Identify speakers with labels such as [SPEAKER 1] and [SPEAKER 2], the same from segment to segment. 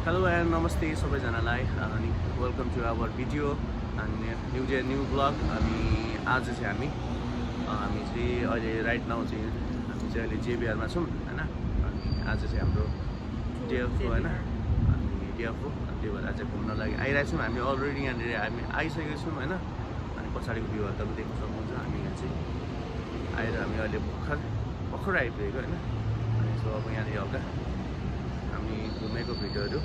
[SPEAKER 1] Hello and नमस्ते सबैजनालाई अनि वेलकम टु आवर भिडियो अनि न्यू ब्लग। अनि आज चाहिँ हामी चाहिँ अहिले राइट नाउ चाहिँ हामी चाहिँ अहिले जेबिआरमा छौँ होइन। अनि आज चाहिँ हाम्रो डे अफ हो होइन, अनि डे अफ हो, त्यही भएर आज घुम्न लागि आइरहेको छौँ। हामी अलरेडी यहाँनिर हामी आइसकेको छौँ होइन। अनि पछाडिको भ्यूहरू तपाईँ देख्न सक्नुहुन्छ। हामी यहाँ चाहिँ आएर हामी अहिले भर्खर आइपुगेको होइन। अनि सो अब यहाँनिर हल्का हामी घुमेको भिडियोहरू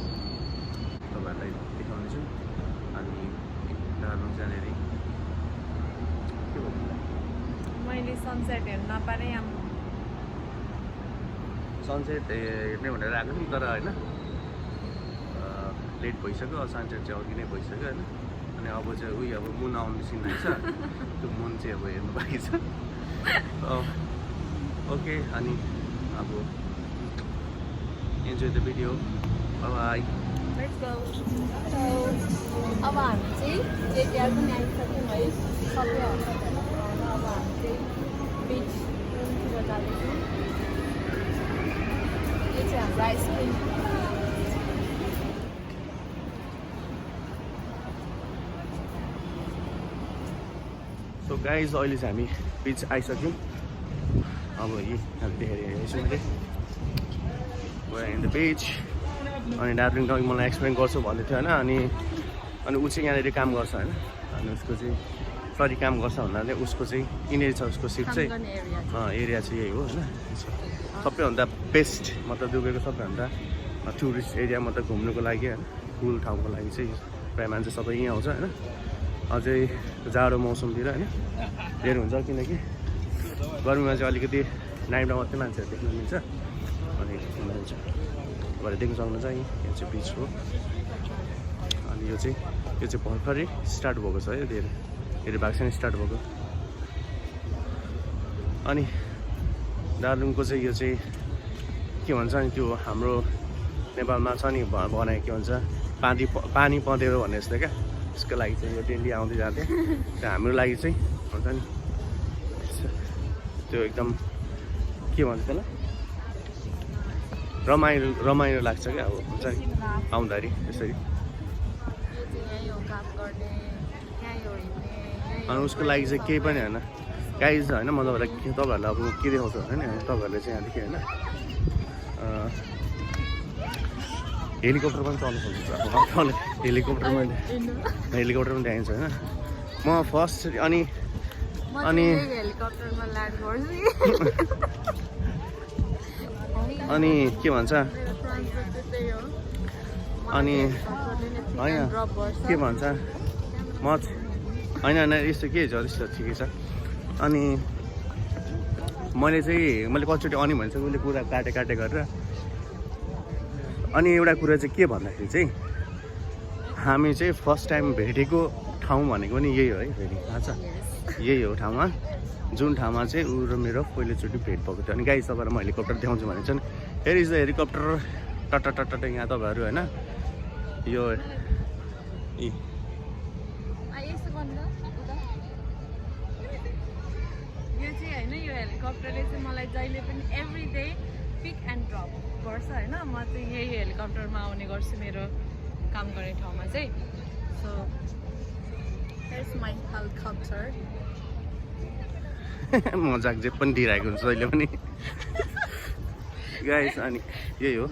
[SPEAKER 1] तपाईँहरूलाई देखाउनेछु। अनि दार्जिलिङ जानेर के भन्नु,
[SPEAKER 2] मैले सनसेट हेर्न नपाएँ।
[SPEAKER 1] सनसेट हेर्ने भनेर आएको थियौँ तर होइन लेट भइसक्यो। सनसेट चाहिँ अघि नै भइसक्यो होइन। अनि अब चाहिँ उयो अब मुन आउने सिन रहेछ, त्यो मुन चाहिँ अब हेर्नु बाँकी छ। ओके, अनि अब enjoy the video. By.
[SPEAKER 2] Let's go. अब हामी चाहिँ जेबिआर पनि आइसक्यौँ है, सबै हस्पिटलहरू। अब हामी चाहिँ बिचतिर जाँदैछौँ। यो चाहिँ हाम्रो आइसक्रिम।
[SPEAKER 1] सो गाइज अहिले चाहिँ हामी बिच आइसक्यौँ। अब यही देखेर मैले इन द बिच। अनि दार्जिलिङ अघि मलाई एक्सप्लेन गर्छु भन्दै थियो होइन। अनि ऊ चाहिँ यहाँनिर काम गर्छ होइन। अनि उसको चाहिँ काम गर्छ भन्नाले उसको चाहिँ यिनीहरू छ, उसको सिट चाहिँ एरिया चाहिँ यही हो होइन। सबैभन्दा बेस्ट मतलब दुबईको सबैभन्दा टुरिस्ट एरिया मतलब घुम्नुको लागि होइन, कुल ठाउँको लागि चाहिँ प्रायः मान्छे सबै यहीँ आउँछ होइन। अझै जाडो मौसमतिर होइन धेर हुन्छ, किनकि गर्मीमा चाहिँ अलिकति नाइटमा मात्रै मान्छेहरू देख्न मिल्छ। अनि हुन्छ भरे देख्न सक्नुहुन्छ यहाँ चाहिँ बिच हो। अनि यो चाहिँ भर्खरै स्टार्ट भएको छ है, धेरै भएको छैन स्टार्ट भएको। अनि दार्जिलिङको चाहिँ यो चाहिँ के भन्छ नि, त्यो हाम्रो नेपालमा छ नि बनाए के भन्छ पानी पँधेरो भन्ने जस्तो क्या। त्यसको लागि चाहिँ यो डेली आउँदै जाँदै त्यो हाम्रो लागि चाहिँ हुन्छ नि त्यो एकदम के भन्छ त्यसलाई रमाइलो लाग्छ क्या। अब हुन्छ नि आउँदाखेरि त्यसरी। अनि उसको लागि चाहिँ केही पनि होइन गाइज होइन। म तपाईँहरूलाई अब के देखाउँछु होइन, तपाईँहरूले चाहिँ यहाँदेखि होइन हेलिकप्टर पनि चल्नु सक्नुहुन्छ। अब हेलिकप्टर पनि देखाइन्छ होइन। म फर्स्ट अनि अनि के भन्छ अनि होइन के भन्छ म होइन यस्तो के छ त्यस्तो ठिकै छ। अनि मैले कतिचोटि अनि भन्छ उसले कुरा काटे गरेर। अनि एउटा कुरा चाहिँ के भन्दाखेरि चाहिँ हामी चाहिँ फर्स्ट टाइम भेटेको ठाउँ भनेको पनि यही हो है फेरि। थाहा छ यही हो ठाउँमा, जुन ठाउँमा चाहिँ ऊ र मेरो पहिलोचोटि भेट भएको थियो। अनि गाइस तपाईँलाई म हेलिकप्टर देखाउँछु भनेको छ नि, हेयर इज द हेलिकप्टर टट्ट यहाँ तपाईँहरू होइन। यो
[SPEAKER 2] चाहिँ होइन, यो हेलिकप्टरले चाहिँ मलाई जहिले पनि every day pick and drop गर्छ होइन। म चाहिँ यही हेलिकप्टरमा आउने गर्छु मेरो काम गर्ने ठाउँमा चाहिँ। So hairs my helicopter.
[SPEAKER 1] मजाक जे पनि दिइरहेको हुन्छ जहिले पनि गाइस। अनि यही हो।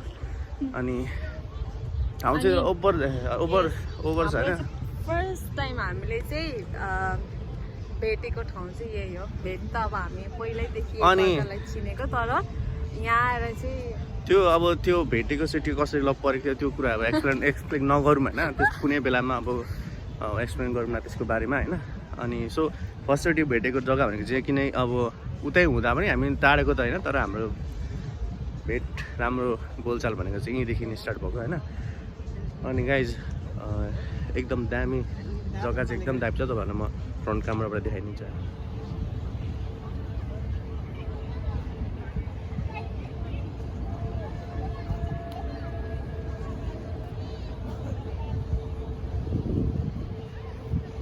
[SPEAKER 1] अनि ठाउँ चाहिँ ओभर छ होइन।
[SPEAKER 2] फर्स्ट टाइम हामीले चाहिँ भेटेको ठाउँ चाहिँ यही हो। भेट त अब हामी पहिल्यैदेखि चिनेको, तर यहाँ आएर चाहिँ
[SPEAKER 1] त्यो भेटेको चाहिँ त्यो कसरी लग परेको थियो त्यो कुरा अब एक्सप्लेन नगरौँ होइन। त्यस कुनै बेलामा अब एक्सप्लेन गरौँ न त्यसको बारेमा होइन। अनि सो फर्स्टचोटि भेटेको जग्गा भनेको चाहिँ किन अब उतै हुँदा पनि हामी टाढेको त होइन, तर हाम्रो भेट राम्रो बोलचाल भनेको चाहिँ यहीँदेखि स्टार्ट भएको होइन। अनि गाइज एकदम दामी जग्गा चाहिँ एकदम दामी छ। तपाईँहरूलाई म फ्रन्ट क्यामेराबाट देखाइदिन्छ।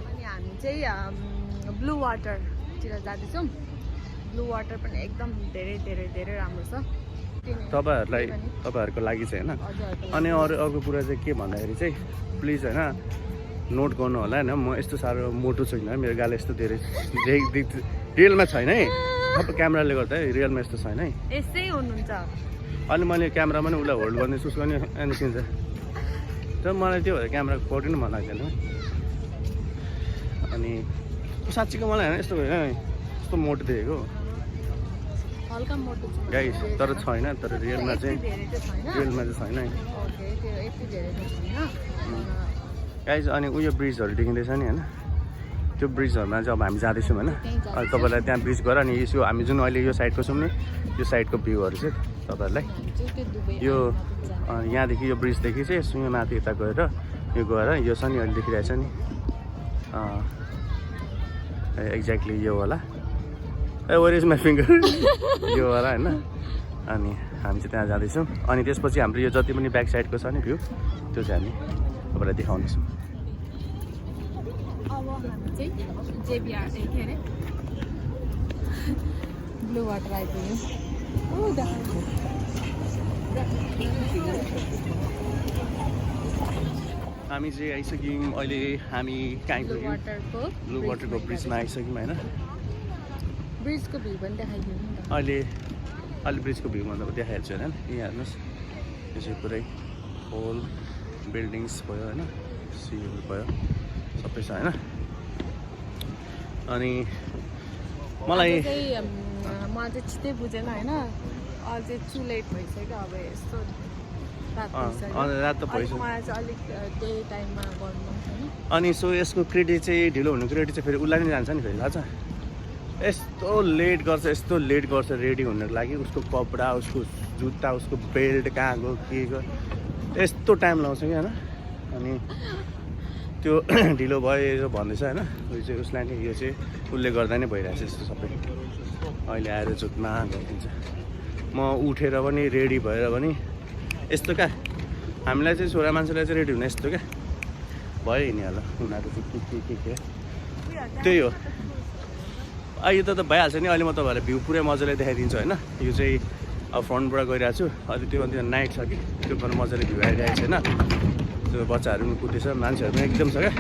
[SPEAKER 2] अनि हामी चाहिँ ब्लू वाटरतिर जाँदैछौँ। ब्लू वाटर पनि एकदम धेरै राम्रो छ।
[SPEAKER 1] तपाईँहरूको लागि चाहिँ होइन। अनि अर्को कुरा चाहिँ के भन्दाखेरि चाहिँ प्लिज होइन नोट गर्नु होला होइन, म यस्तो साह्रो मोटो छुइनँ, मेरो गाली यस्तो धेरै रियलमा छैन है, सब क्यामेराले गर्दा है, रियलमा यस्तो छैन है।
[SPEAKER 2] यस्तै हुनुहुन्छ।
[SPEAKER 1] अनि मैले क्यामेरामा नि उसलाई होल्ड गर्ने सुस गर्ने निस्किन्छ, तर मलाई त्यो भएर क्यामेरा फोटो नि मन लाग्दैन। अनि साँच्चीको मलाई होइन यस्तो होइन यस्तो मोटो देखेको
[SPEAKER 2] हल्का मोटो छ
[SPEAKER 1] गाइस, तर छैन, तर रियलमा चाहिँ छैन है गाइस। अनि उयो ब्रिजहरू देखिँदैछ नि होइन, त्यो ब्रिजहरूमा चाहिँ अब हामी जाँदैछौँ होइन। अनि तपाईँलाई त्यहाँ ब्रिज गर अनि यसो हामी जुन अहिले यो साइडको छौँ नि, यो साइडको भ्यूहरू चाहिँ तपाईँहरूलाई यो यहाँदेखि यो ब्रिजदेखि चाहिँ सुँगे माथि यता गएर यो गएर यो छ नि अहिले देखिरहेछ नि एक्ज्याक्टली यो होला, वेयर इज माई फिङ्गर यो होला होइन। अनि हामी चाहिँ त्यहाँ जाँदैछौँ। अनि त्यसपछि हाम्रो यो जति पनि ब्याक साइडको छ नि भ्यू त्यो चाहिँ हामी तपाईँलाई देखाउनेछौँ।
[SPEAKER 2] अब हामी चाहिँ जेबिआर के अरे ब्लू वाटर आइपुग्यौँ।
[SPEAKER 1] हामी चाहिँ आइसक्यौँ अहिले, हामी कहाँ आइपुग्यौँ? ब्लू वाटरको ब्रिजमा आइसक्यौँ होइन।
[SPEAKER 2] ब्रिजको भ्यू पनि देखाइदिउँ नि त।
[SPEAKER 1] अहिले ब्रिजको भ्यू मतलब देखाइहाल्छु होइन। यहाँ हेर्नुहोस् यो चाहिँ पुरै होल बिल्डिङ्स भयो होइन, सीहरू भयो सबै छ होइन। अनि मलाई
[SPEAKER 2] म चाहिँ छिटै बुझेन होइन, अझै टु लेट भइसक्यो अब यस्तो रात
[SPEAKER 1] त भइसक्यो।
[SPEAKER 2] मलाई चाहिँ अलिक डे टाइममा गर्नु होइन।
[SPEAKER 1] अनि सो यसको क्रेडिट चाहिँ ढिलो हुनु क्रेडिट चाहिँ फेरि उसलाई नै जान्छ नि फेरि, थाहा छ। यस्तो लेट गर्छ रेडी हुनको लागि, उसको कपडा उसको जुत्ता उसको बेल्ट कहाँ गयो के गयो यस्तो टाइम लाउँछ कि होइन। अनि त्यो ढिलो भयो भन्दैछ होइन, उयो चाहिँ उसलाई नै यो चाहिँ उसले गर्दा नै भइरहेछ यस्तो सबै। अहिले आएर जुत्मा गरिदिन्छ, म उठेर पनि रेडी भएर पनि यस्तो क्या हामीलाई चाहिँ छोरा मान्छेलाई चाहिँ रेडी हुन यस्तो क्या भयो हिँडिहाल्छ उनीहरू चाहिँ के त्यही हो। यो त भइहाल्छ नि। अहिले म तपाईँहरूलाई भ्यू पुरै मजाले देखाइदिन्छु होइन। यो चाहिँ अब फ्रन्टबाट गइरहेको छु, अहिले त्यो नाइट छ कि त्यो पनि मजाले भ्यू आइरहेको छ होइन। त्यो बच्चाहरू पनि कुदेछ, मान्छेहरू पनि एकदम छ क्या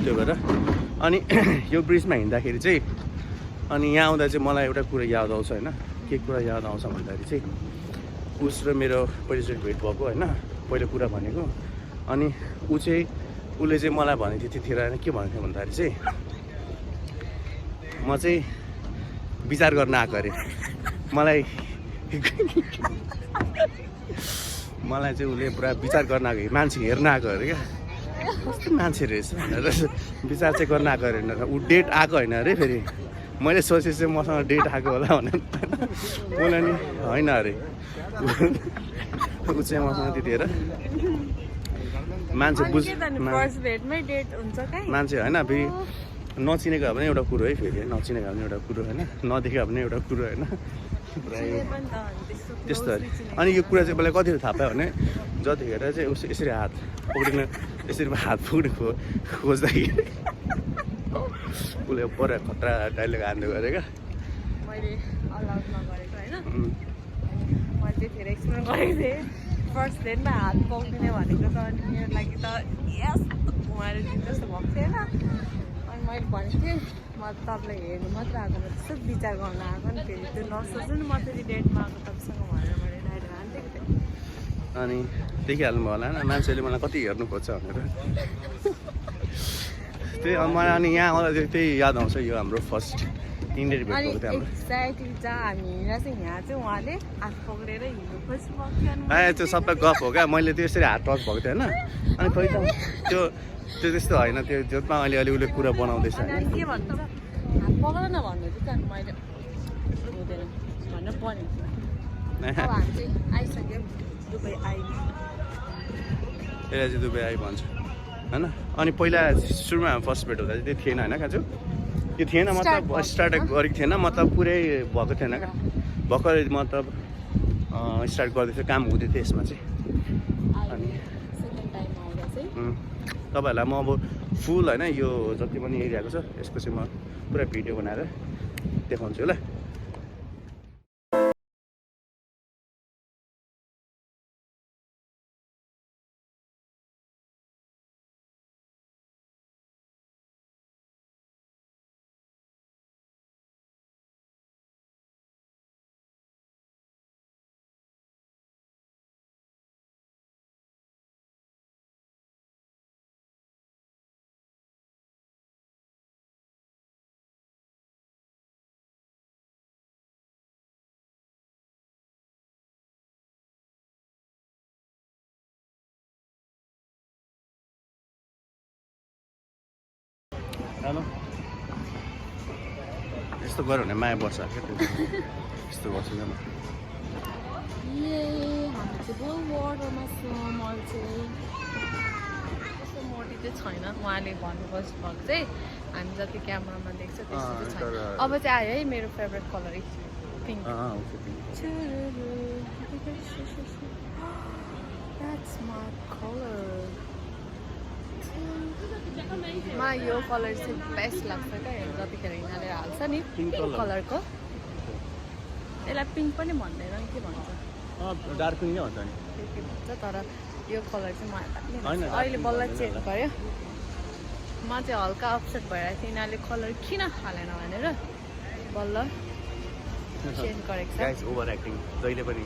[SPEAKER 1] त्यो भएर। अनि यो ब्रिजमा हिँड्दाखेरि चाहिँ अनि यहाँ आउँदा चाहिँ मलाई एउटा कुरा याद आउँछ होइन। के कुरा याद आउँछ भन्दाखेरि चाहिँ उस र मेरो पहिलोचोटि भेट भएको होइन, पहिलो कुरा भनेको। अनि उसले चाहिँ मलाई भनेको थियो त्यतिखेर होइन, के भनेको थियो भन्दाखेरि चाहिँ म चाहिँ विचार गर्न आएको अरे, मलाई चाहिँ उसले पुरा विचार गर्न आएको, मान्छे हेर्न आएको अरे क्या, कस्तो मान्छे रहेछ भनेर विचार चाहिँ गर्न आएको अरे होइन। ऊ डेट आएको होइन अरे। फेरि मैले सोचेँ चाहिँ मसँग डेट आएको होला भनेर, उसलाई नि होइन अरे। ऊ चाहिँ मसँग त्यतिखेर मान्छे मान्छे होइन, फेरि नचिनेको भने एउटा कुरो है, फेरि नचिनेको भने एउटा कुरो होइन, नदेखेको भने एउटा कुरो होइन, त्यस्तो अरे। अनि यो कुरा चाहिँ मलाई कतिखेर थाहा पायो भने जतिखेर चाहिँ उस यसरी हात पक्रिन यसरी हात पक्रिनु खोज्दाखेरि उसले पर खतरा डाइलेग हान्दै गरे क्या।
[SPEAKER 2] मैले अलाउड नगरेको होइन, मैले त्यतिखेर एक्सप्लेन गरेको थिएँ फर्स्ट डेटमा हात पक्रिने भनेको त। अनि मेरो लागि त यस्तो घुमाएर दिनु जस्तो भएको थिएन। अनि मैले भनेको थिएँ म तपाईँलाई हेर्नु मात्र आएको, म त्यस्तो विचार गर्न आएको नि, फेरि त्यो नसोच्नु नि म फेरि डेटमा आएको तपाईँसँग भनेर मैले डाइरेक्ट हान्थेँ थिएँ।
[SPEAKER 1] अनि देखिहाल्नु होला होइन मान्छेले मलाई कति हेर्नु खोज्छ भनेर। त्यही मलाई अनि यहाँ आउँदा त्यही याद आउँछ, यो हाम्रो फर्स्ट इन्डियन भेट भएको थियो हाम्रो।
[SPEAKER 2] एक्ज्याक्टली जहाँ हामी हिँडेर चाहिँ यहाँ चाहिँ उहाँले हात पक्रेर हिँड्नु खोज्नुभएको थियो।
[SPEAKER 1] त्यो सबै गफ हो क्या, मैले त्यो यसरी हात टच भएको थियो होइन। अनि खोइ त त्यो त्यस्तो होइन, त्यो जोतमा अलिअलि उसले कुरा बनाउँदैछ होइन।
[SPEAKER 2] के भन्नु छ हात पक्र न भन्नु थियो त, मैले हुँदैन भनेर पऱ्यो। अब हामी चाहिँ आइसक्यौँ, दुबई आइयो।
[SPEAKER 1] यसलाई चाहिँ दुबई आइ भन्छ होइन। अनि पहिला सुरुमा फर्स्ट भेट हुँदा चाहिँ त्यो थिएन होइन काजु, त्यो थिएन मतलब स्टार्ट गरेको थिएन, मतलब पुरै भएको थिएन क्या, भर्खरै मतलब स्टार्ट गर्दैथ्यो, काम हुँदै थियो यसमा चाहिँ। अनि तपाईँहरूलाई म अब फुल होइन यो जति पनि एरियाको छ यसको चाहिँ म पुरा भिडियो बनाएर देखाउँछु ल। हेलो यस्तो गऱ्यो भने माया बस्छ क्या यस्तो गर्छु क्या म
[SPEAKER 2] हामी चाहिँ वाटरमा छौँ मैले चाहिँ कस्तो मोटी चाहिँ छैन उहाँले भन्नुभएको चाहिँ हामी जति क्यामरामा देख्छ त्यस्तो चाहिँ छैन अब चाहिँ आयो है मेरो favourite colour pink That's my color. मलाई यो कलर चाहिँ बेस्ट लाग्छ क्या जतिखेर यिनीहरूले हाल्छ नि पिङ्क कलरको यसलाई पिङ्क पनि भन्दैन के भन्छ
[SPEAKER 1] डार्क पिङ्क नै भन्छ नि
[SPEAKER 2] के भन्छ तर यो कलर चाहिँ मलाई अहिले बल्ल चेन्ज गर्यो म चाहिँ हल्का अपसेट भइरहेको थिएँ यिनीहरूले कलर किन हालेन भनेर बल्ल चेन्ज गरेको छ
[SPEAKER 1] ओभर एक्टिङ जहिले पनि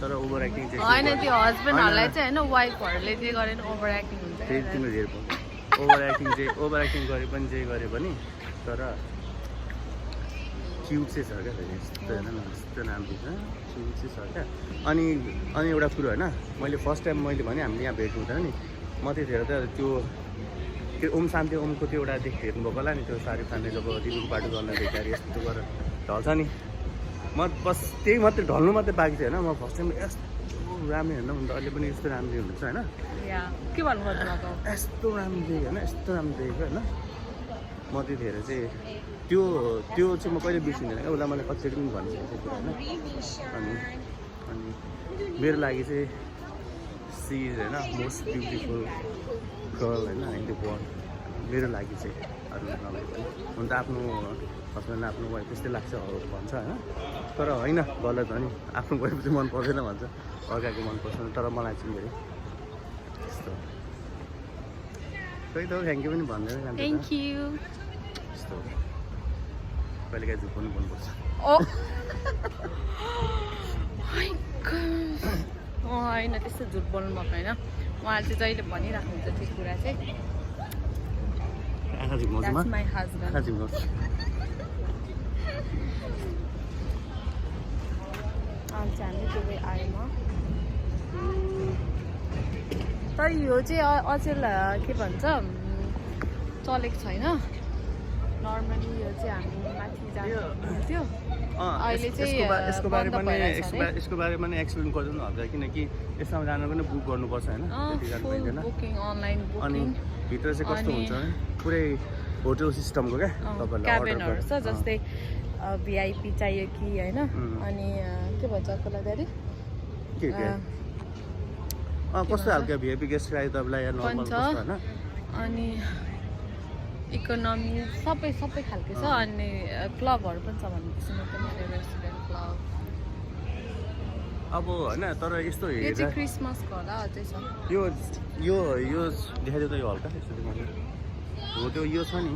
[SPEAKER 1] तर ओभर एक्टिङ चाहिँ
[SPEAKER 2] होइन त्यो हस्बेन्डहरूलाई चाहिँ होइन वाइफहरूले जे गरे नि ओभर एक्टिङ हुन्छ
[SPEAKER 1] फेरि तिम्रो धेरै ओभर एक्टिङ गरे पनि जे गरे पनि तर क्युट चाहिँ छ क्या फेरि यस्तो हेर्न न यस्तो राम्रो छ क्युट चाहिँ छ क्या अनि एउटा कुरो होइन मैले फर्स्ट टाइम मैले भने हामीले यहाँ भेट्नु हुँदैन नि म त्यतिखेर त त्यो ओम शान्ति ओमको त्यो एउटा हेर्नुभएको होला नि त्यो सारी खाने जब दिदीको बाटो गर्न भेटाएर यस्तो गरेर ढल्छ नि म बस त्यही मात्रै ढल्नु मात्रै बाँकी थियो होइन म फर्स्ट टाइम यस्तो राम्रो हेर्न हुन्छ अहिले पनि यस्तो राम्रो हुन्छ होइन
[SPEAKER 2] के भन्नुभयो
[SPEAKER 1] यस्तो राम्रो देखेँ होइन यस्तो राम्रो देखेको होइन म त्यतिखेर चाहिँ त्यो चाहिँ म कहिले बिर्सिँदैन क्या उसलाई मैले कतिचोटि पनि भनिसकेको थियो होइन अनि मेरो लागि चाहिँ सी इज होइन मोस्ट ब्युटिफुल गर्ल होइन इन द वर्ल्ड मेरो लागि चाहिँ अरू नभए पनि हुन त आफ्नो हस्बेन्ड आफ्नो वाइफ त्यस्तै लाग्छ भन्छ होइन तर होइन गलत हो नि आफ्नो वाइफ चाहिँ मन पर्दैन भन्छ अर्काको मन पर्छ तर मलाई चाहिँ धेरै त्यस्तो खै त थ्याङ्क यू पनि भन्दैन
[SPEAKER 2] थ्याङ्क यू
[SPEAKER 1] यस्तो कहिलेकाहीँ झुक पनि भन्नुपर्छ
[SPEAKER 2] होइन त्यस्तो झुट बोल्नु भएको होइन उहाँले चाहिँ जहिले भनिराख्नुहुन्छ त्यो कुरा चाहिँ That's my husband.
[SPEAKER 1] अहिले
[SPEAKER 2] चाहिँ हामी दुवै आएन तर यो चाहिँ अचेल के भन्छ चलेको छैन नर्मली यो चाहिँ हामी माथि जान्थ्यो अहिले चाहिँ
[SPEAKER 1] यसको बारेमा नै एक्सप्लेन गरिदिनु हुन्छ किनकि यसमा जान पनि बुक गर्नुपर्छ होइन
[SPEAKER 2] बुकिङ अनलाइन
[SPEAKER 1] अनि भित्र चाहिँ कस्तो हुन्छ पुरै होटल सिस्टमको क्या तपाईँलाई
[SPEAKER 2] क्याबिनहरू छ जस्तै भिआइपी चाहियो कि होइन अनि के भन्छ अर्को लाग्दाखेरि
[SPEAKER 1] कस्तो खालको भिआइपी गेस्ट चाहियो तपाईँलाई होइन
[SPEAKER 2] अनि इकोनोमी सबै खालको छ अनि क्लबहरू पनि छ भनेपछि म पनि रेस्टुरेन्ट क्लब
[SPEAKER 1] अब होइन तर यस्तो
[SPEAKER 2] यो चाहिँ क्रिसमसको होला अझै छ
[SPEAKER 1] यो देखाइदियो त यो हल्का यस्तो हो त्यो यो छ नि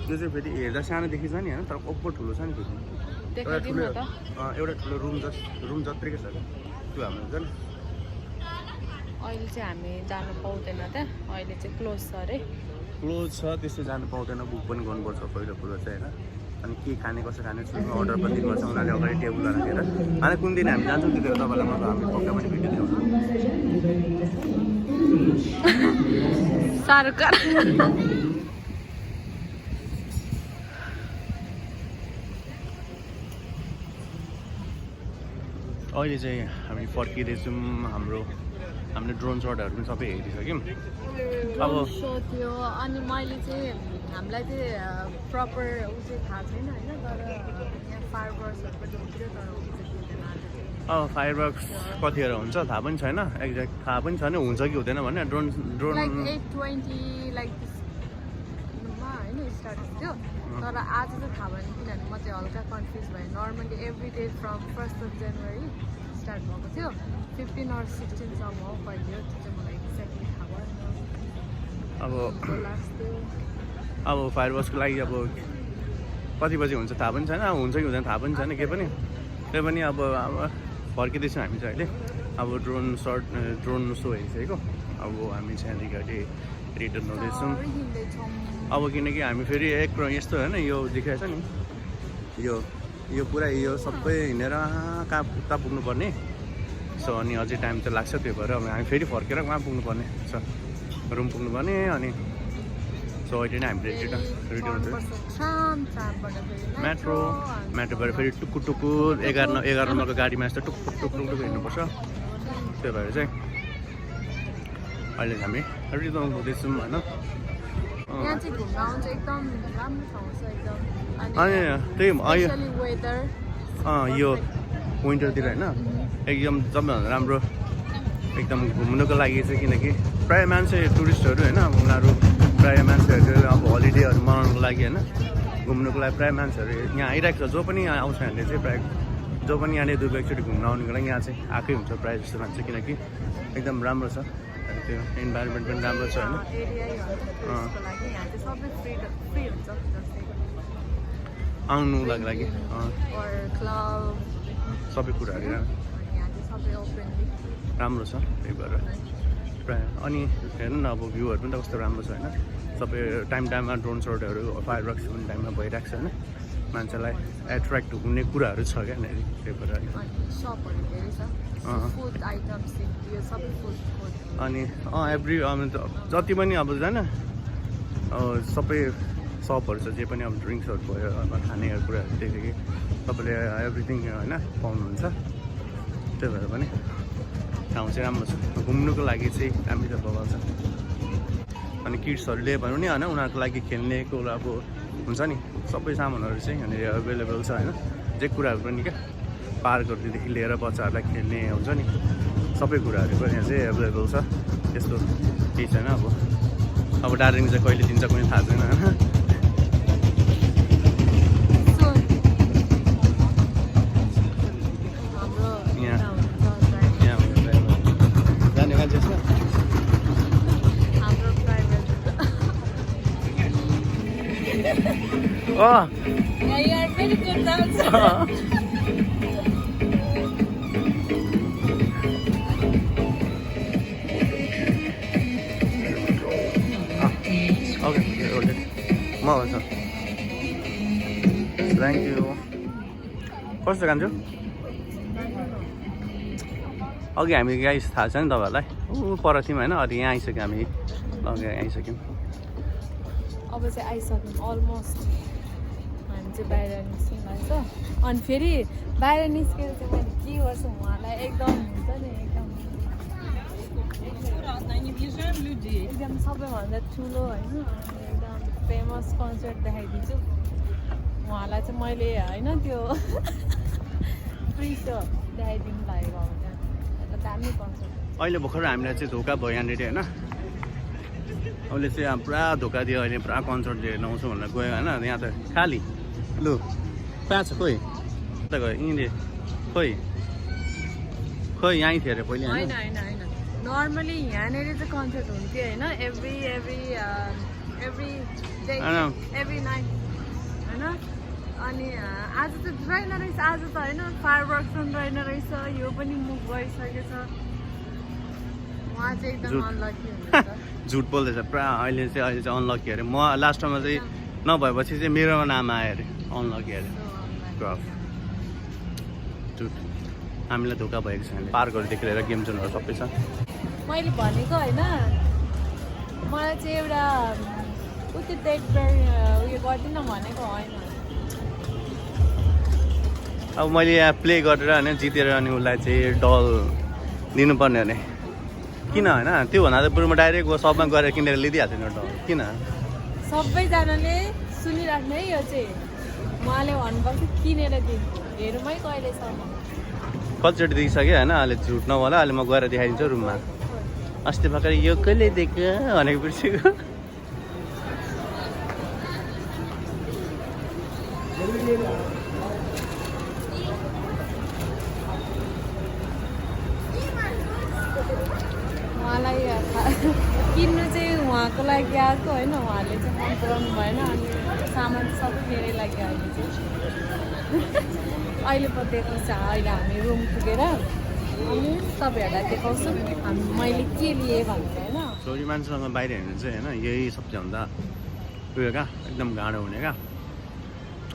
[SPEAKER 1] यो चाहिँ फेरि हेर्दा सानोदेखि छ नि होइन तर ओप्पो ठुलो छ नि फेरि एउटा ठुलो रुम जत्रिकै छ त्यो हाम्रो हुन्छ नि
[SPEAKER 2] अहिले चाहिँ हामी जानु पाउँदैन त अहिले चाहिँ क्लोज छ अरे
[SPEAKER 1] क्लोज छ त्यस्तो जानु पाउँदैन बुक पनि गर्नुपर्छ पहिलो कुरो चाहिँ होइन अनि के खाने कसो खाने सुरुमा अर्डर पनि दिनुपर्छ उनीहरूले अगाडि टेबल राखेर अनि कुन दिन हामी जान्छौँ त्यतिखेर तपाईँलाई म हामी पक्का पनि भिडियो दिउँछौँ
[SPEAKER 2] साह्रो
[SPEAKER 1] अहिले चाहिँ हामी फर्किँदैछौँ हामीले ड्रोन सटहरू पनि सबै हेरिसक्यौँ अब
[SPEAKER 2] त्यो अनि मैले चाहिँ हामीलाई चाहिँ प्रपर उ चाहिँ थाहा छैन होइन तर यहाँ फायरवर्क्सहरू पनि हुन्थ्यो तर
[SPEAKER 1] फायरवर्क्स कतिखेर हुन्छ थाहा पनि छैन एक्ज्याक्ट थाहा पनि छैन हुन्छ कि हुँदैन भने ड्रोन
[SPEAKER 2] 8:20 लाइक दिसमा होइन स्टार्ट हुन्थ्यो तर आज चाहिँ थाहा भएन किनभने म चाहिँ हल्का कन्फ्युज भएँ normally every day from 1st of January start भएको थियो 15 or 16सम्म हो कहिले हो त्यो चाहिँ मलाई एक्ज्याक्टली थाहा भएन
[SPEAKER 1] अब फायरवर्क्सको लागि अब कति बजी हुन्छ थाहा पनि छैन हुन्छ कि हुँदैन थाहा पनि छैन केही पनि त्यही पनि अब फर्किँदैछौँ हामी चाहिँ अहिले अब ड्रोन सो हेरिसकेको अब हामी चाहिँ यहाँदेखि रिटर्न हुँदैछौँ अब किनकि हामी फेरि एक यस्तो होइन यो देखाएको छ नि यो पुरा यो सबै हिँडेर कहाँ पुग्नुपर्ने सो अनि अझै टाइम त लाग्छ, त्यही भएर अब हामी फेरि फर्केर उहाँ पुग्नुपर्ने छ, रुम पुग्नुपर्ने। अनि सो अहिले नै हामी रेडी हुन्छ मेट्रोबाट फेरि टुक्कु टुक्कु 11 नम्बरको गाडीमा यस्तो टुक्टुक टुक्टुक हिँड्नुपर्छ। त्यही भएर चाहिँ अहिले हामी रिटर्न हुँदैछौँ होइन। अनि त्यही यो विन्टरतिर होइन एकदम सबैभन्दा राम्रो एकदम घुम्नुको लागि चाहिँ, किनकि प्रायः मान्छे टुरिस्टहरू होइन उनीहरू प्रायः मान्छेहरू अब होलिडेहरू मनाउनुको लागि होइन घुम्नुको लागि प्रायः मान्छेहरू यहाँ आइरहेको छ। जो पनि यहाँ आउँछ हामीले चाहिँ प्रायः जो पनि यहाँनिर दुई एकचोटि घुम्न आउनुको लागि यहाँ चाहिँ आएकै हुन्छ प्रायः जस्तो मान्छे, किनकि एकदम राम्रो छ त्यो इन्भाइरोमेन्ट पनि राम्रो छ होइन। आउनुको लागि सबै कुराहरू राम्रो छ, त्यही भएर प्रायः। अनि हेर्नु न अब भ्यूहरू पनि त कस्तो राम्रो छ होइन, सबै टाइममा ड्रोन सर्टहरू फायर वर्क्स पनि टाइममा भइरहेको छ होइन, मान्छेलाई एट्र्याक्ट हुने कुराहरू छ क्या यहाँनिर, त्यही भएर। अनि जति पनि अब होइन सबै सपहरू छ, जे पनि अब ड्रिङ्क्सहरू भयो खाने कुराहरू देखेँ तपाईँले एभ्रिथिङ होइन पाउनुहुन्छ। त्यही भएर पनि ठाउँ चाहिँ राम्रो छ घुम्नुको लागि चाहिँ, दामी त बगाल छ। अनि किड्सहरूले भनौँ नि होइन उनीहरूको लागि खेल्नेको अब हुन्छ नि सबै सामानहरू चाहिँ यहाँनिर एभाइलेबल छ होइन, जे कुराहरू पनि क्या पार्कहरूदेखि लिएर बच्चाहरूलाई खेल्ने हुन्छ नि सबै कुराहरू पनि यहाँ चाहिँ एभाइलेबल छ। त्यस्तो केही छैन। अब दार्जिलिङ चाहिँ कहिले दिन्छ कुनै थाहा छैन होइन। जाने मान्छे छ म हुन्छ थ्याङ्क यू। कस्तो खान्छु अघि हामी गाइस थाहा छ नि तपाईँहरूलाई पर थियौँ होइन, अहिले यहाँ आइसक्यौँ हामी लगे आइसक्यौँ।
[SPEAKER 2] अब चाहिँ आइसक्यौँ अलमोस्ट, हामी चाहिँ बाहिर निस्किन्छ। अनि फेरि बाहिर निस्केर चाहिँ मैले के गर्छु उहाँलाई एकदम हुन्छ नि एकदम सबैभन्दा ठुलो होइन एकदम फेमस कन्सर्ट देखाइदिन्छु उहाँलाई चाहिँ मैले होइन त्यो फ्री सो देखाइदिनु लागेको हुन्छ दामी कन्सर्ट।
[SPEAKER 1] अहिले भर्खर हामीलाई चाहिँ धोका भयो यहाँनिर होइन, अहिले चाहिँ पुरा धोका दियो, अहिले पुरा कन्सर्ट हेर्न आउँछु भनेर गयो होइन, यहाँ त खाली लु कहाँ छ खोइ त गयो यहीँले खोइ यहीँ थियो अरे पहिले
[SPEAKER 2] होइन होइन होइन नर्मली यहाँनिर चाहिँ कन्सर्ट हुन्थ्यो होइन एभ्री डे एभ्री नाइट होइन। अनि आज त रहेन रहेछ, आज त होइन फायर वर्क्स पनि रहेन रहेछ, यो पनि मुभ भइसकेछ। उहाँ चाहिँ एकदम अनलकी हुनुहुन्छ।
[SPEAKER 1] झुट बोल्दैछ पुरा अहिले चाहिँ अनलकी अरे। म लास्टमा चाहिँ नभएपछि चाहिँ मेरोमा नाम आयो अरे अनलकी अरे। झुट हामीलाई धोका भएको छैन, पार्कहरूदेखि लिएर गेम जोनहरू सबै छ।
[SPEAKER 2] मैले भनेको होइन मलाई चाहिँ एउटा उयो गर्दिनँ भनेको होइन।
[SPEAKER 1] अब मैले यहाँ प्ले गरेर होइन जितेर अनि उसलाई चाहिँ डल दिनुपर्ने अरे किन होइन, त्योभन्दा त बरुमा डाइरेक्ट सबमा गएर किनेर लिइदिइहाल्छ नि डल किन।
[SPEAKER 2] सबैजनाले सुनिराख्नु है, यो चाहिँ उहाँले भन्नुपर्छ किनेर दिन्छु हेरौँ है कहिलेसम्म।
[SPEAKER 1] कतिचोटि देखिसक्यो होइन, अहिले झुट नभला अहिले म गएर देखाइदिन्छु रुममा। अस्ति भर्खर यो कहिले देख्यो भनेको बिर्सेको।
[SPEAKER 2] उहाँलाई किन्नु चाहिँ उहाँको लागि आएको होइन, उहाँले चाहिँ मन पराउनु भएन। अनि सामान सबै मेरै लागि अहिले चाहिँ अहिले पो देखाउँछ। अहिले हामी रुम पुगेर अनि तपाईँहरूलाई देखाउँछु मैले के लिएँ भन्छ होइन।
[SPEAKER 1] छोरी मान्छेसँग बाहिर हिँड्नु चाहिँ होइन यही सबभन्दा उयो क्या एकदम गाह्रो हुने क्या।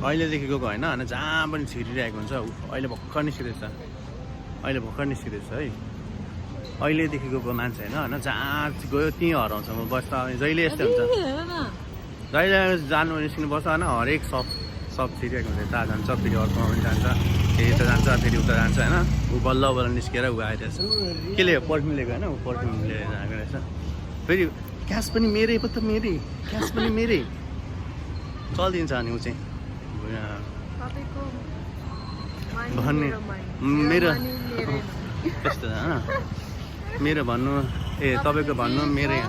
[SPEAKER 1] अहिलेदेखिको होइन जहाँ पनि छिरिरहेको हुन्छ, अहिले भर्खर निस्किँदैछ अहिले भर्खर निस्किँदैछ है अहिलेदेखिको मान्छे होइन जहाँ गयो त्यहीँ हराउँछ म बस्दा जहिले यस्तै हुन्छ जहिले जानु निस्किनु पर्छ होइन हरेक सब छिरिएको हुन्छ यता जान्छ फेरि अर्कोमा पनि जान्छ फेरि यता जान्छ फेरि उता जान्छ होइन ऊ बल्ल बल्ल निस्केर ऊ आइरहेछ केले पर्फ्युम लिएको होइन ऊ पर्फ्युम लिएर आएको रहेछ फेरि क्यास पनि मेरै पो त मेरै क्यास पनि मेरै चलिदिन्छ अनि ऊ चाहिँ भन्ने मेरो त्यस्तो होइन मेरो भन्नु ए तपाईँको भन्नु मेरै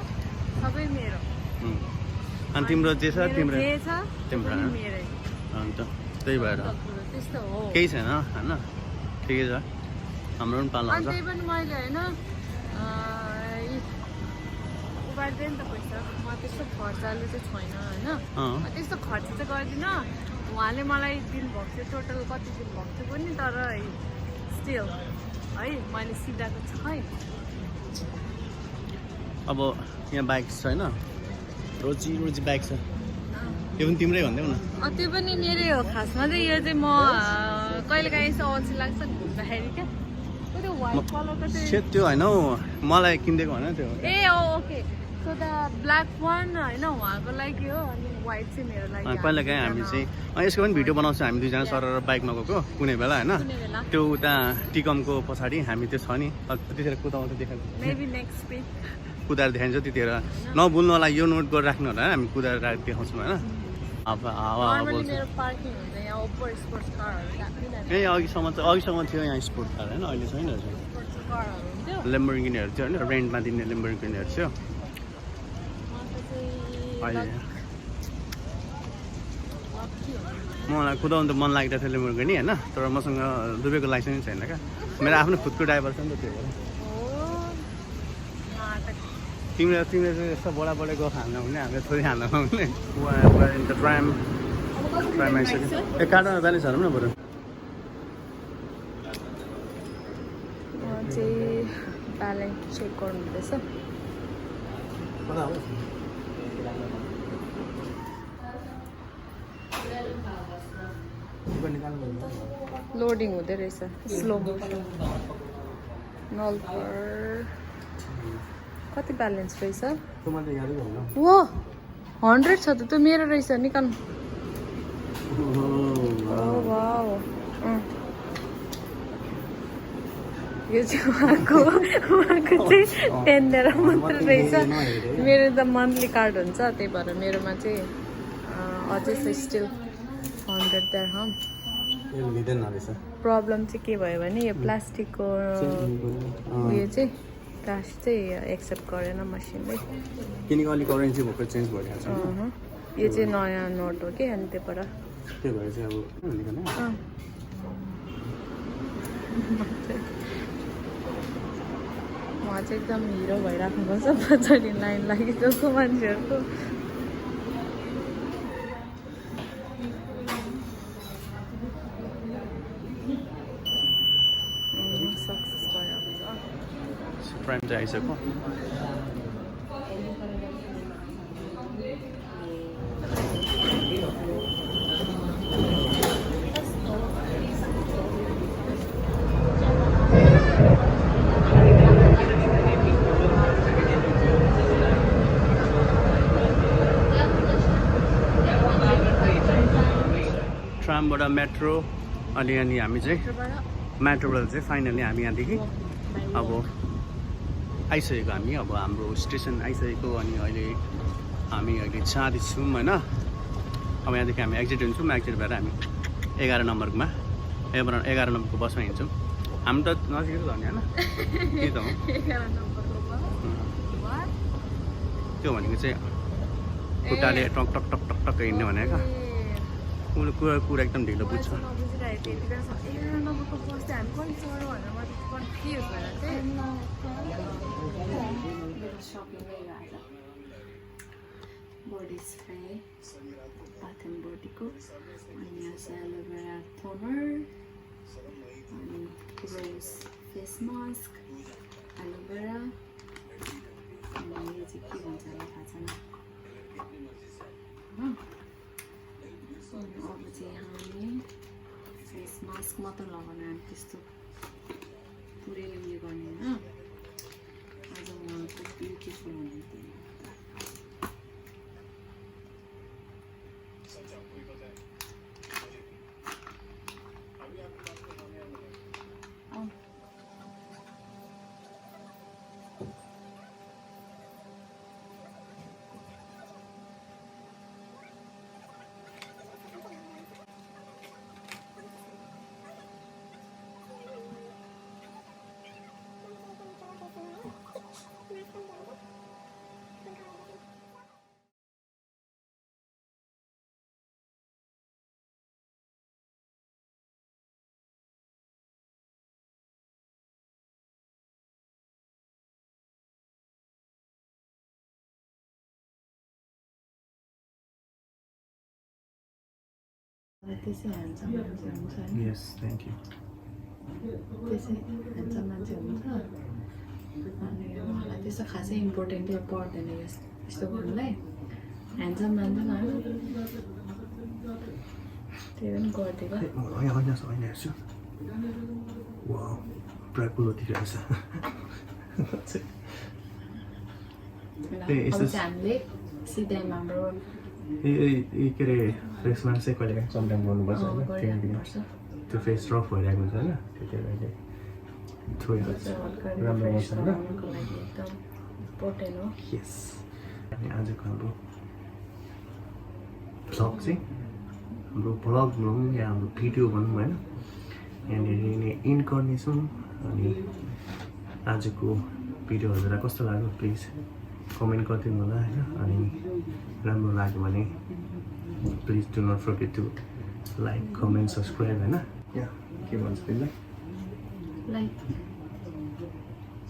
[SPEAKER 1] अनि तिम्रो जे छ तिम्रो अन्त त्यही भएर केही छैन होइन ठिकै छ हाम्रो पनि पाल्नु हुन्छ
[SPEAKER 2] मैले होइन उबार्दै नि त पैसा म त्यस्तो खर्चाले चाहिँ छैन होइन त्यस्तो खर्च चाहिँ गर्दिनँ उहाँले मलाई दिनुभएको थियो टोटल कति दिनुभएको थियो पनि तर स्टिल है मैले सिधाएको छैन
[SPEAKER 1] अब यहाँ बाइक छैन रोजी बाइक छ त्यो पनि तिम्रै भन्दै न
[SPEAKER 2] त्यो पनि मेरै हो खासमा चाहिँ यो चाहिँ म कहिलेकाहीँ यसो अल्छी लाग्छ घुम्दाखेरि क्या त्यो व्हाइट कलरको चाहिँ
[SPEAKER 1] त्यो होइन हौ मलाई किनिदिएको होइन त्यो
[SPEAKER 2] ए okay so the black one होइन उहाँको लागि हो अनि व्हाइट चाहिँ मेरो लागि
[SPEAKER 1] कहिलेकाहीँ हामी चाहिँ यसको पनि भिडियो बनाउँछौँ हामी दुईजना सर बाइकमा गएको कुनै बेला होइन त्यो उता टिकमको पछाडि हामी त्यो छ नि त्यतिखेर कुदाउँछ देखाएको
[SPEAKER 2] मेबी नेक्स्ट विक
[SPEAKER 1] कुदाएर देखाइन्छ त्यतिखेर नभुल्नु होला यो नोट गरेर राख्नु होला हामी कुदाएर देखाउँछौँ होइन अब हावा यही अघिसम्म थियो यहाँ स्पोर्ट कार होइन अहिले छैन लेम्बोर्गिनीहरू थियो होइन रेन्टमा दिने लेम्बोर्गिनीहरू थियो अहिले मलाई कुदाउनु त मन लाग्दा थियो लेम्बोर्गिनी होइन तर मसँग दुबईको लाइसेन्स छैन क्या मेरो आफ्नो खुदको ड्राइभर छ नि त त्यो भएर तिमीले चाहिँ यस्तो बडाबडेको खानु हुने हामीले थोरै खानु हुने ड्राम आइसक्यो ए कार्डमा ब्यालेन्स हालौँ न बरु
[SPEAKER 2] चाहिँ ब्यालेन्स चेक गर्नु हुँदैछ लोडिङ हुँदै रहेछ स्लो मोसन नलफर कति ब्यालेन्स रहेछ वो 100 छ त त्यो मेरो रहेछ निकाल्नु यो चाहिँ उहाँको चाहिँ 10 dirham मात्र रहेछ मेरो त मन्थली कार्ड हुन्छ त्यही भएर मेरोमा चाहिँ अझै स्टिल 100 dirham प्रब्लम चाहिँ के भयो भने यो प्लास्टिकको उयो चाहिँ क्यास चाहिँ एक्सेप्ट गरेन मसिनले
[SPEAKER 1] किनकि अलिक करेन्सी भएको चेन्ज भइरहेको छ
[SPEAKER 2] यो चाहिँ नयाँ नोट हो कि अनि त्यही भएर
[SPEAKER 1] चाहिँ अब
[SPEAKER 2] उहाँ चाहिँ एकदम हिरो भइराख्नुपर्छ पछाडि लाइन लागिसक्यो मान्छेहरूको सक्सेस भयो
[SPEAKER 1] प्राइम चाहिँ आइसक्यो ट्रामबाट मेट्रो अनि हामी चाहिँ मेट्रोबाट चाहिँ फाइनली हामी यहाँदेखि अब आइसकेको हामी अब हाम्रो स्टेसन आइसकेको अनि अहिले हामी अहिले जाँदैछौँ होइन अब यहाँदेखि हामी एक्जिट हुन्छौँ एक्जिट भएर हामी 11 नम्बरमा 11 नम्बरको बसमा हिँड्छौँ हामी त नजिकै त नि होइन के त हो त्यो भनेको चाहिँ खुट्टाले टक टक टक टक टक हिँड्ने भनेको उसले कुरा एकदम ढिलो बुझ्छ
[SPEAKER 2] बडी स्प्रे बाथ एन्ड बडीको अनि यहाँ चाहिँ एलोभेरा टोनर अनि रोज फेस मास्क एलोभेरा अनि यो चाहिँ के भन्छ होला थाहा छैन अब चाहिँ हामी फेस मास्क मात्र लगाउनु हामी त्यस्तो पुरैले उयो गर्ने होइन आज उहाँको ब्युटिफुल हुने दिन त्यसै ह्यान्डसम मान्छे हुन्छ होइन
[SPEAKER 1] Yes, thank you.
[SPEAKER 2] त्यसै ह्यान्डसम मान्छे हुन्छ अनि उहाँलाई त्यस्तो खासै इम्पोर्टेन्टै पर्दैन यस्तो गर्नुलाई ह्यान्डसम मान्छन् होइन त्यही पनि गरिदिएको
[SPEAKER 1] होइन हेर्छु वा पुरा कुलो दिइरहेछ
[SPEAKER 2] अब चाहिँ हामीले सिधैमा हाम्रो
[SPEAKER 1] के अरे फेसमा चाहिँ कहिले काहीँ समटाइम गर्नुपर्छ होइन
[SPEAKER 2] गरिराख्नुपर्छ
[SPEAKER 1] त्यो फेस रफ भइरहेको हुन्छ होइन त्यतिखेर अहिले छोइहाल्छ राम्रो आउँछ होइन
[SPEAKER 2] बनाउनको लागि एकदम इम्पोर्टेन्ट हो
[SPEAKER 1] यस अनि आजको हाम्रो भ्लग चाहिँ हाम्रो भ्लग भनौँ या हाम्रो भिडियो भनौँ होइन यहाँनिर नै इन्ड गर्नेछौँ अनि आजको भिडियो हजुरलाई कस्तो लाग्यो प्लिज कमेन्ट गरिदिनु होला होइन अनि राम्रो लाग्यो भने please do not forget to like comment subscribe होइन या के भन्छ तिमीलाई
[SPEAKER 2] लाइक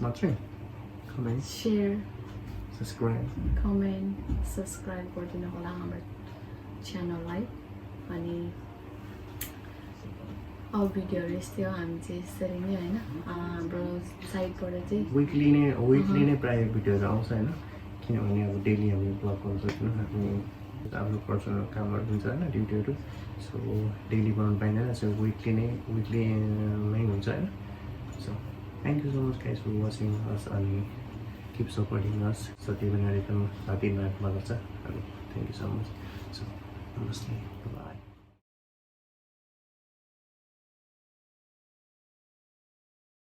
[SPEAKER 1] मात्रै comment
[SPEAKER 2] share
[SPEAKER 1] subscribe
[SPEAKER 2] comment subscribe गरिदिनु होला हाम्रो च्यानललाई अनि अब भिडियोहरू यस्तै हो हामी चाहिँ यसरी नै होइन हाम्रो साइडबाट चाहिँ
[SPEAKER 1] विकली नै प्रायः भिडियोहरू आउँछ होइन किनभने अब डेली हामीले ब्लग गर्नु सक्दैनौँ आफ्नो पर्सनल कामहरू हुन्छ होइन ड्युटीहरू सो डेली बनाउनु पाइँदैन सो विकलीमै हुन्छ होइन so thank you so much guys for watching us अनि किप सपोर्टिङ अस सो त्यो पनि एकदम धन्यवाद गर्छ अनि thank you so much so नमस्ते बाई